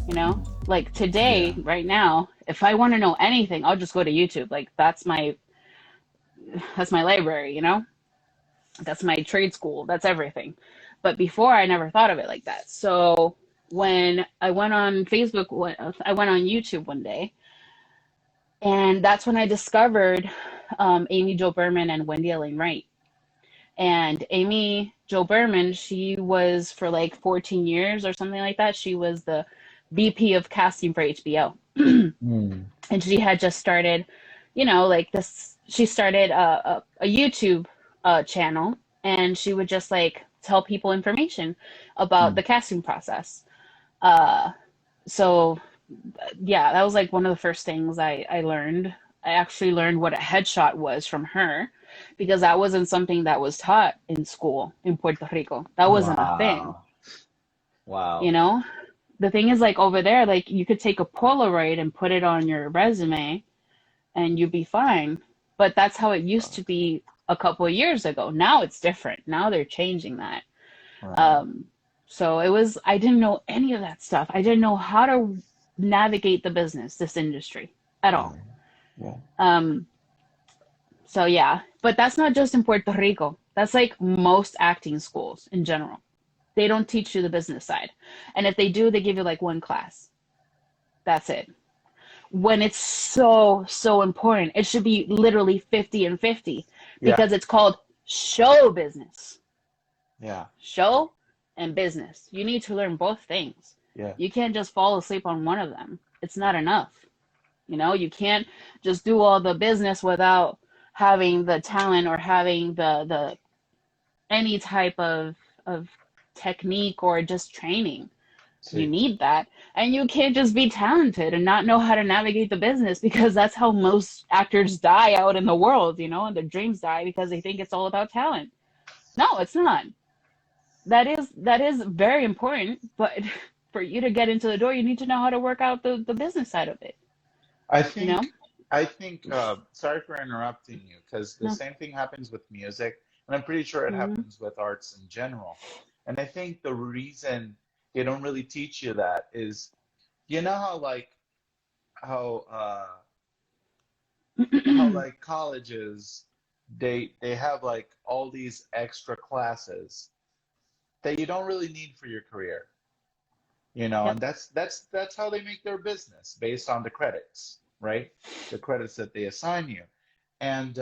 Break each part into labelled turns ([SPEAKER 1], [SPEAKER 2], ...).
[SPEAKER 1] you know? Like
[SPEAKER 2] Yeah.
[SPEAKER 1] today, right now, if I want to know anything, I'll just go to YouTube. Like that's my library, you know? That's my trade school. That's everything. But before I never thought of it like that. So when I went on I went on YouTube one day, and that's when I discovered Amy Jo Berman and Wendy Elaine Wright. And Amy Jo Berman, she was for like 14 years or something like that. She was the VP of casting for HBO.
[SPEAKER 2] Mm.
[SPEAKER 1] And she had just started, like this, she started a YouTube channel, and she would just like tell people information about
[SPEAKER 2] Mm.
[SPEAKER 1] the casting process. Uh, so yeah, that was like one of the first things I learned. I actually learned what a headshot was from her, because that wasn't something that was taught in school in Puerto Rico. That wasn't a thing,
[SPEAKER 2] Wow.
[SPEAKER 1] you
[SPEAKER 2] Wow.
[SPEAKER 1] know? The thing is, like over there, like you could take a Polaroid and put it on your resume and you'd be fine. But that's how it used to be a couple of years ago. Now it's different. Now they're changing that.
[SPEAKER 2] Right.
[SPEAKER 1] Um, so I didn't know any of that stuff. I didn't know how to navigate the business, this industry at all.
[SPEAKER 2] Right. Yeah.
[SPEAKER 1] Um, so yeah, but that's not just in Puerto Rico. That's like most acting schools in general. They don't teach you the business side. And if they do, they give you like one class. That's it. When it's so, so important, it should be literally 50 and 50,
[SPEAKER 2] Yeah.
[SPEAKER 1] because it's called show business.
[SPEAKER 2] Yeah.
[SPEAKER 1] Show and business. You need to learn both things.
[SPEAKER 2] Yeah.
[SPEAKER 1] You can't just fall asleep on one of them. It's not enough. You can't just do all the business without having the talent or having the any type of technique or just training. You
[SPEAKER 2] See.
[SPEAKER 1] need that. And you can't just be talented and not know how to navigate the business, because that's how most actors die out in the world, and their dreams die because they think it's all about talent. No, it's not. That is very important, but for you to get into the door, you need to know how to work out the business side of it,
[SPEAKER 2] I
[SPEAKER 1] you know?
[SPEAKER 2] think, sorry for interrupting you, because the
[SPEAKER 1] No.
[SPEAKER 2] same thing happens with music, and I'm pretty sure it
[SPEAKER 1] Mm-hmm.
[SPEAKER 2] happens with arts in general. And I think the reason they don't really teach you that is, you know how like how colleges they have like all these extra classes that you don't really need for your career,
[SPEAKER 1] Yep.
[SPEAKER 2] and that's how they make their business based on the credits, right? The credits that they assign you. And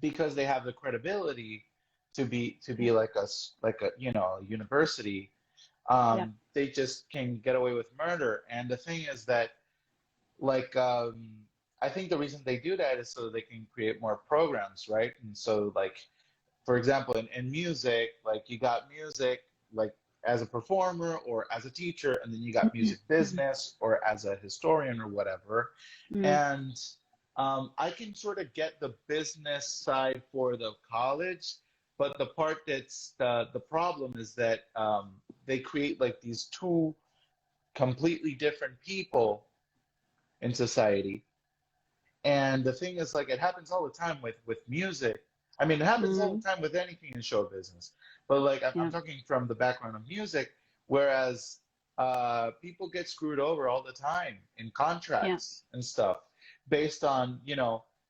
[SPEAKER 2] because they have the credibility to be
[SPEAKER 1] Yep.
[SPEAKER 2] like a university,
[SPEAKER 1] Yep.
[SPEAKER 2] they just can get away with murder. And the thing is that like I think the reason they do that is so they can create more programs, right? And so like for example, in music, like you got music like as a performer or as a teacher, and then you got music business or as a historian or whatever.
[SPEAKER 1] Mm-hmm.
[SPEAKER 2] And I can sort of get the business side for the college, but the part that's the problem is that they create like these two completely different people in society. And the thing is, like, it happens all the time with music. I mean, it happens all
[SPEAKER 1] Mm-hmm.
[SPEAKER 2] the time with anything in show business. But like, I'm
[SPEAKER 1] Yep.
[SPEAKER 2] talking from the background of music, whereas people get screwed over all the time in
[SPEAKER 1] Yep.
[SPEAKER 2] contracts and stuff based on,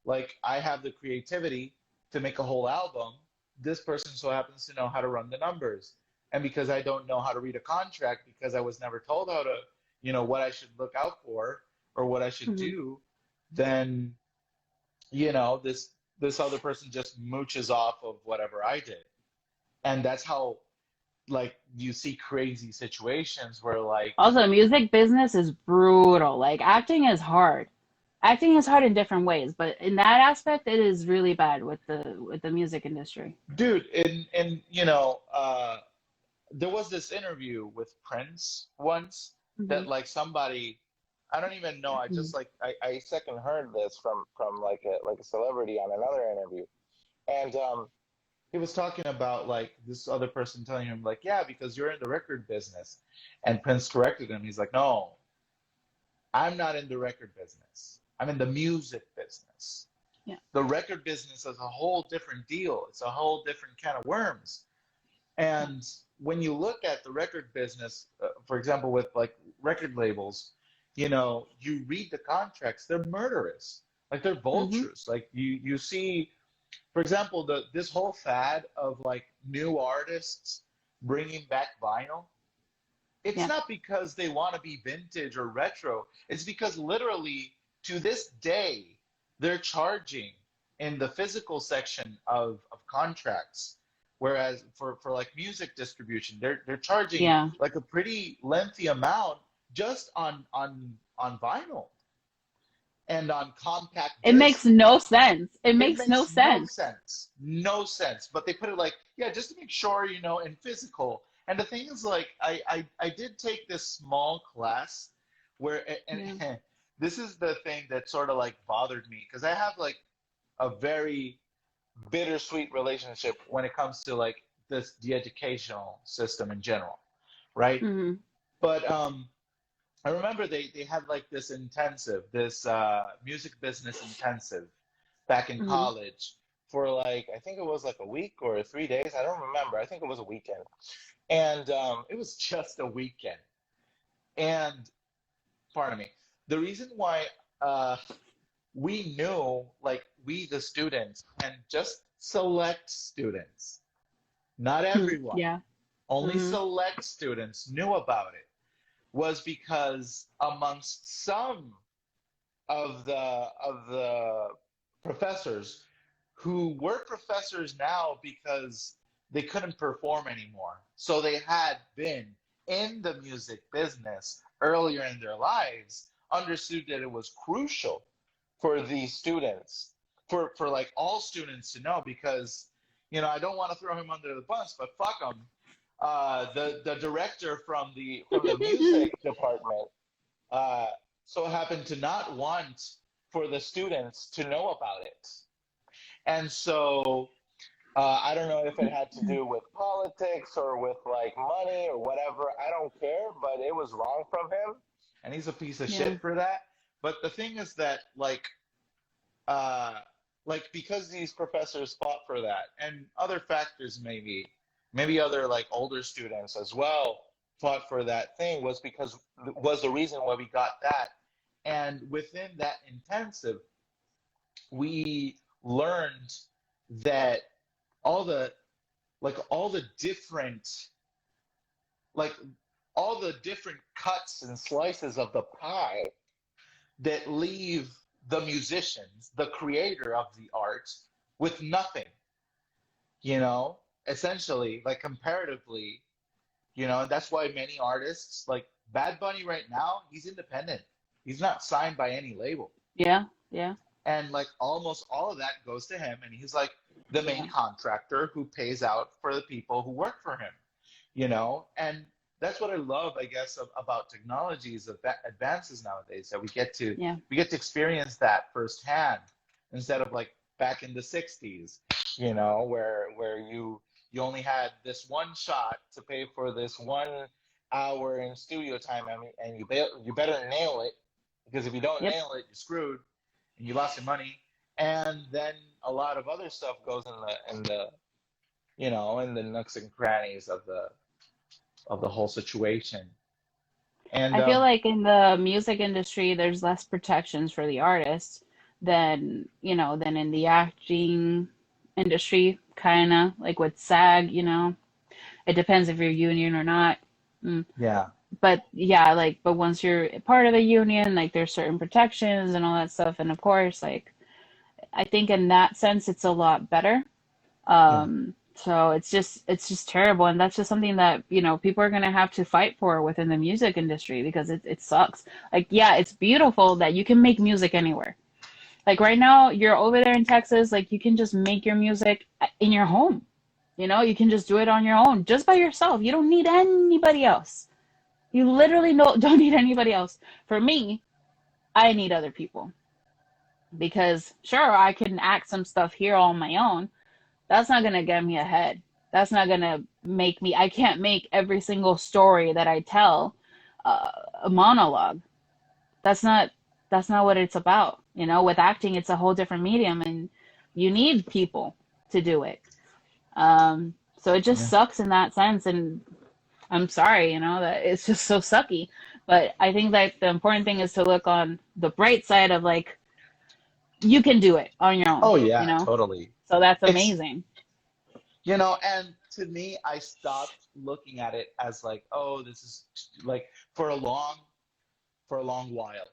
[SPEAKER 2] like I have the creativity to make a whole album. This person so happens to know how to run the numbers. And because I don't know how to read a contract because I was never told how to, what I should look out for or what I should
[SPEAKER 1] Mm-hmm.
[SPEAKER 2] do, then this other person just mooches off of whatever I did. And that's how like you see crazy situations where like
[SPEAKER 1] Also, music business is brutal. Like acting is hard. Acting is hard in different ways, but in that aspect, it is really bad with the music industry.
[SPEAKER 2] dude, in there was this interview with Prince once
[SPEAKER 1] Hmm.
[SPEAKER 2] that like somebody, I don't even know, I
[SPEAKER 1] Hmm.
[SPEAKER 2] just like I second heard this from like a celebrity on another interview. And he was talking about like this other person telling him like, yeah, because you're in the record business. And Prince corrected him. He's like, no, I'm not in the record business. I'm in the music business.
[SPEAKER 1] Yeah.
[SPEAKER 2] The record business is a whole different deal. It's a whole different kind of worms. And when you look at the record business, for example, with like record labels, you read the contracts, they're murderous. Like they're
[SPEAKER 1] Hmm.
[SPEAKER 2] vultures. Like you see, for example, this whole fad of like new artists bringing back vinyl. It's
[SPEAKER 1] Yeah.
[SPEAKER 2] not because they want to be vintage or retro. It's because literally to this day, they're charging in the physical section of contracts. Whereas for like music distribution, they're charging
[SPEAKER 1] Yeah.
[SPEAKER 2] like a pretty lengthy amount just on vinyl and on compact
[SPEAKER 1] It makes
[SPEAKER 2] disc.
[SPEAKER 1] no sense. It
[SPEAKER 2] It
[SPEAKER 1] makes no
[SPEAKER 2] makes no
[SPEAKER 1] sense.
[SPEAKER 2] sense. No sense. But they put it like, yeah, just to make sure, in physical. And the thing is, like, I did take this small class where,
[SPEAKER 1] Yeah.
[SPEAKER 2] and this is the thing that sort of like bothered me because I have like a very bittersweet relationship when it comes to like the educational system in general, right?
[SPEAKER 1] Hmm.
[SPEAKER 2] But I remember they had like this intensive, this music business intensive back in
[SPEAKER 1] Hmm.
[SPEAKER 2] college for like I think it was like a week or 3 days. I don't remember. I think it was a weekend, and it was just a weekend. And pardon me, the reason why uh, we knew, like we the students, and just select students, not everyone,
[SPEAKER 1] Yeah.
[SPEAKER 2] only
[SPEAKER 1] Hmm.
[SPEAKER 2] select students knew about it, was because amongst some of the professors who were professors now because they couldn't perform anymore. So they had been in the music business earlier in their lives, understood that it was crucial for these students, for like all students to know because I don't want to throw him under the bus, but fuck him. The director from the music department uh, so happened to not want for the students to know about it. And so I don't know if it had to do with politics or with like money or whatever. I don't care, but it was wrong from him. And he's a piece of
[SPEAKER 1] Yeah.
[SPEAKER 2] shit for that. But the thing is that uh, because these professors fought for that and other factors maybe other like older students as well fought for that thing was the reason why we got that. And within that intensive, we learned that all the all the different like all the different cuts and slices of the pie that leave the musicians, the creator of the art, with nothing, you know, essentially, like comparatively, and that's why many artists, like Bad Bunny right now, he's independent. He's not signed by any label.
[SPEAKER 1] Yeah. Yeah.
[SPEAKER 2] And like almost all of that goes to him. And he's like the main
[SPEAKER 1] Yeah.
[SPEAKER 2] contractor who pays out for the people who work for him. And that's what I love, I guess, about technology's advances nowadays, that
[SPEAKER 1] Yeah.
[SPEAKER 2] we get to experience that firsthand instead of like back in the 60s, where you only had this one shot to pay for this 1 hour in studio time, and you better nail it, because if you don't
[SPEAKER 1] Yep.
[SPEAKER 2] nail it, you're screwed and you lost your money. And then a lot of other stuff goes in the nooks and crannies of the whole situation. And
[SPEAKER 1] I feel like in the music industry, there's less protections for the artists than in the acting industry, kind of like with SAG. It depends if you're union or not. Mm.
[SPEAKER 2] yeah,
[SPEAKER 1] But yeah, but once you're part of a union, like there's certain protections and all that stuff. And of course, like I think in that sense, it's a lot better.
[SPEAKER 2] yeah,
[SPEAKER 1] So it's just terrible, and that's just something that people are gonna have to fight for within the music industry because it sucks. Like, yeah, it's beautiful that you can make music anywhere. Like right now, you're over there in Texas, like you can just make your music in your home. You can just do it on your own, just by yourself. You don't need anybody else. You literally don't need anybody else. For me, I need other people because sure, I can act some stuff here on my own. That's not gonna get me ahead. That's not gonna make me. I can't make every single story that I tell a monologue. That's not. That's not what it's about. With acting, it's a whole different medium, and you need people to do it. Um, So it just
[SPEAKER 2] Yeah.
[SPEAKER 1] sucks in that sense. And I'm sorry, that it's just so sucky. But I think that the important thing is to look on the bright side of like, you can do it on your own,
[SPEAKER 2] Oh
[SPEAKER 1] you
[SPEAKER 2] yeah,
[SPEAKER 1] know?
[SPEAKER 2] totally.
[SPEAKER 1] So that's
[SPEAKER 2] It's,
[SPEAKER 1] amazing.
[SPEAKER 2] and to me, I stopped looking at it as like, oh, this is like for for a long while,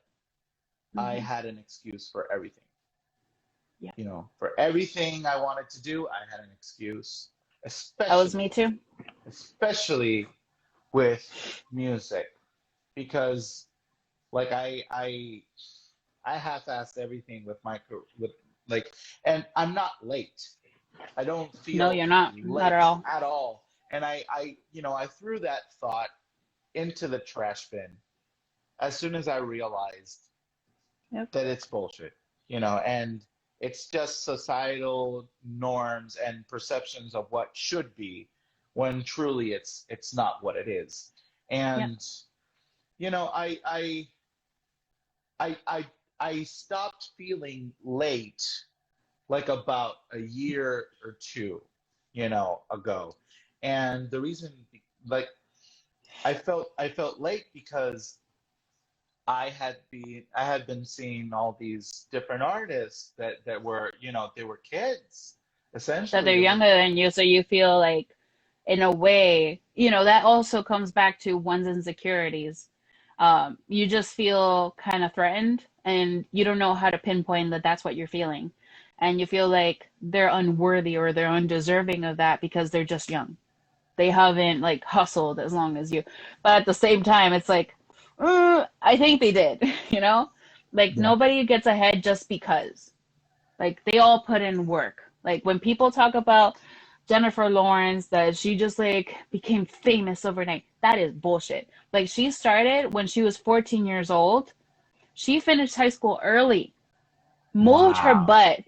[SPEAKER 2] I
[SPEAKER 1] Hmm.
[SPEAKER 2] had an excuse for everything.
[SPEAKER 1] Yeah.
[SPEAKER 2] For everything I wanted to do, I had an excuse,
[SPEAKER 1] That was me
[SPEAKER 2] especially,
[SPEAKER 1] too.
[SPEAKER 2] especially with music, because like I half-assed everything with with like, and I'm not late. I don't
[SPEAKER 1] No,
[SPEAKER 2] feel
[SPEAKER 1] you're not. Not at
[SPEAKER 2] late
[SPEAKER 1] all.
[SPEAKER 2] at all. And I threw that thought into the trash bin as soon as I realized
[SPEAKER 1] Yep.
[SPEAKER 2] that it's bullshit, and it's just societal norms and perceptions of what should be, when truly it's not what it is.
[SPEAKER 1] Yep.
[SPEAKER 2] And you know, I I I stopped feeling late like about a year or two, ago. And the reason, like, I felt late because I had been seeing all these different artists that were, they were kids.
[SPEAKER 1] That
[SPEAKER 2] Essentially,
[SPEAKER 1] they're
[SPEAKER 2] they were.
[SPEAKER 1] younger than you, so you feel like, in a way, that also comes back to one's insecurities. You just feel kind of threatened, and you don't know how to pinpoint that that's what you're feeling. And you feel like they're unworthy or they're undeserving of that because they're just young. They haven't like hustled as long as you. But at the same time, it's like, I think they did, you know? Like
[SPEAKER 2] Yeah.
[SPEAKER 1] nobody gets ahead just because. Like they all put in work. Like when people talk about Jennifer Lawrence, that she just like became famous overnight, that is bullshit. Like she started when she was 14 years old. She finished high school early, moved her
[SPEAKER 2] Wow.
[SPEAKER 1] butt.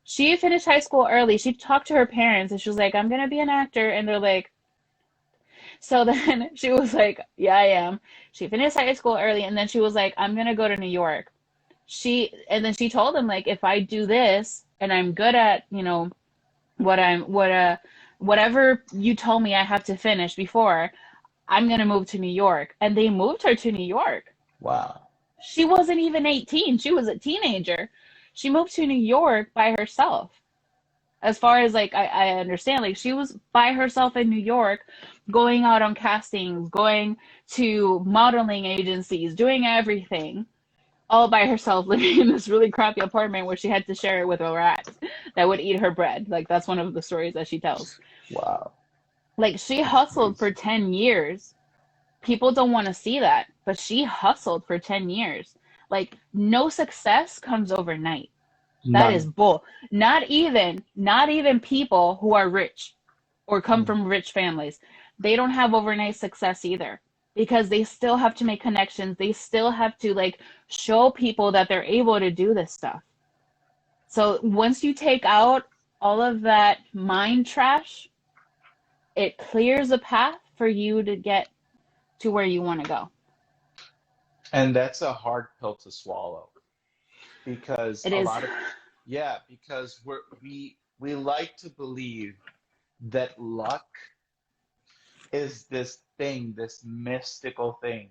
[SPEAKER 1] She finished high school early. She talked to her parents and she was like, I'm gonna be an actor. And they're like, so then she was like, yeah, I am. She finished high school early and then she was like, I'm gonna go to New York. And then she told him like, if I do this and I'm good at, what I'm what whatever you told me I have to finish before, I'm gonna move to New York. And they moved her to New York.
[SPEAKER 2] Wow.
[SPEAKER 1] She wasn't even 18. She was a teenager. She moved to New York by herself. As far as like I understand, like she was by herself in New York, going out on castings, going to modeling agencies, doing everything all by herself, living in this really crappy apartment where she had to share it with a rat that would eat her bread. Like that's one of the stories that she tells.
[SPEAKER 2] Wow.
[SPEAKER 1] Like she
[SPEAKER 2] That's
[SPEAKER 1] hustled for
[SPEAKER 2] crazy.
[SPEAKER 1] 10 years. People don't want to see that, but she hustled for 10 years. Like no success comes overnight. That is
[SPEAKER 2] None.
[SPEAKER 1] bull. Not even people who are rich or come
[SPEAKER 2] Yeah.
[SPEAKER 1] from rich families. They don't have overnight success either because they still have to make connections. They still have to like show people that they're able to do this stuff. So once you take out all of that mind trash, it clears a path for you to get to where you want to go.
[SPEAKER 2] And that's a hard pill to swallow, because
[SPEAKER 1] It
[SPEAKER 2] a
[SPEAKER 1] is.
[SPEAKER 2] lot of, yeah, because we like to believe that luck is this thing, this mystical thing,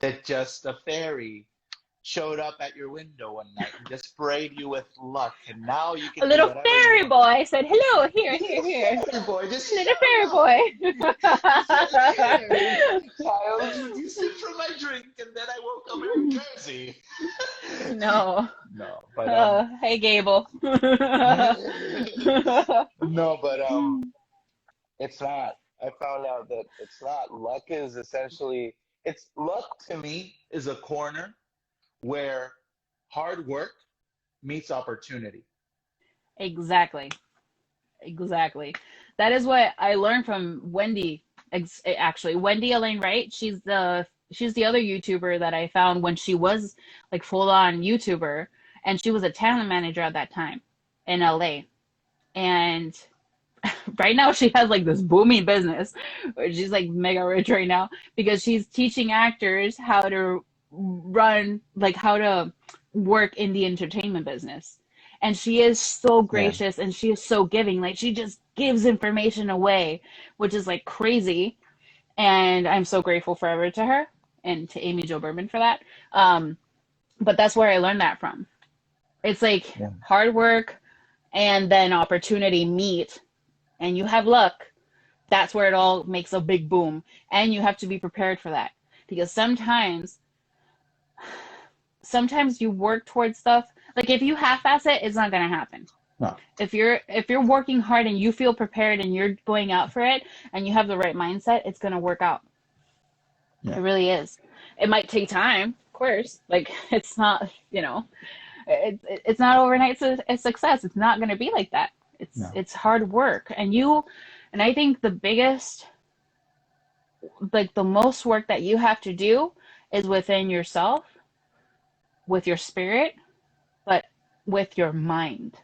[SPEAKER 2] that just a fairy showed up at your window one night and just sprayed you with luck, and now you
[SPEAKER 1] A
[SPEAKER 2] can do
[SPEAKER 1] little
[SPEAKER 2] whatever you
[SPEAKER 1] fairy
[SPEAKER 2] want.
[SPEAKER 1] boy said, "Hello, here,
[SPEAKER 2] Little
[SPEAKER 1] here, here."
[SPEAKER 2] fairy boy just
[SPEAKER 1] Little
[SPEAKER 2] showed
[SPEAKER 1] fairy
[SPEAKER 2] up. He said, "Here,
[SPEAKER 1] boy.
[SPEAKER 2] child, would you sip from my drink?" And then I woke up in New Jersey.
[SPEAKER 1] No.
[SPEAKER 2] No, but
[SPEAKER 1] Hey, Gable.
[SPEAKER 2] no, but it's not. I found out that it's not. Luck is essentially, it's luck to me is a corner where hard work meets opportunity.
[SPEAKER 1] Exactly. Exactly. That is what I learned from Wendy. Actually, Wendy Elaine Wright. She's the other YouTuber that I found when she was like full on YouTuber, and she was a talent manager at that time in LA. And right now she has like this booming business where she's like mega rich right now because she's teaching actors how to how to work in the entertainment business. And she is so
[SPEAKER 2] Yeah.
[SPEAKER 1] gracious and she is so giving. Like she just gives information away, which is like crazy. And I'm so grateful forever to her and to Amy Jo Berman for that. Um, but that's where I learned that from. It's like
[SPEAKER 2] Yeah.
[SPEAKER 1] hard work and then opportunity meet, and you have luck. That's where it all makes a big boom. And you have to be prepared for that. Because sometimes you work towards stuff. Like if you half-ass it, it's not gonna happen.
[SPEAKER 2] No.
[SPEAKER 1] If you're working hard and you feel prepared and you're going out for it and you have the right mindset, it's gonna work out. It
[SPEAKER 2] Yeah.
[SPEAKER 1] really is. It might take time, of course. Like it's not, it's not overnight a success. It's not gonna be like that. It's
[SPEAKER 2] No.
[SPEAKER 1] it's hard work, and I think the biggest, like the most work that you have to do is within yourself, with your spirit, but with your mind.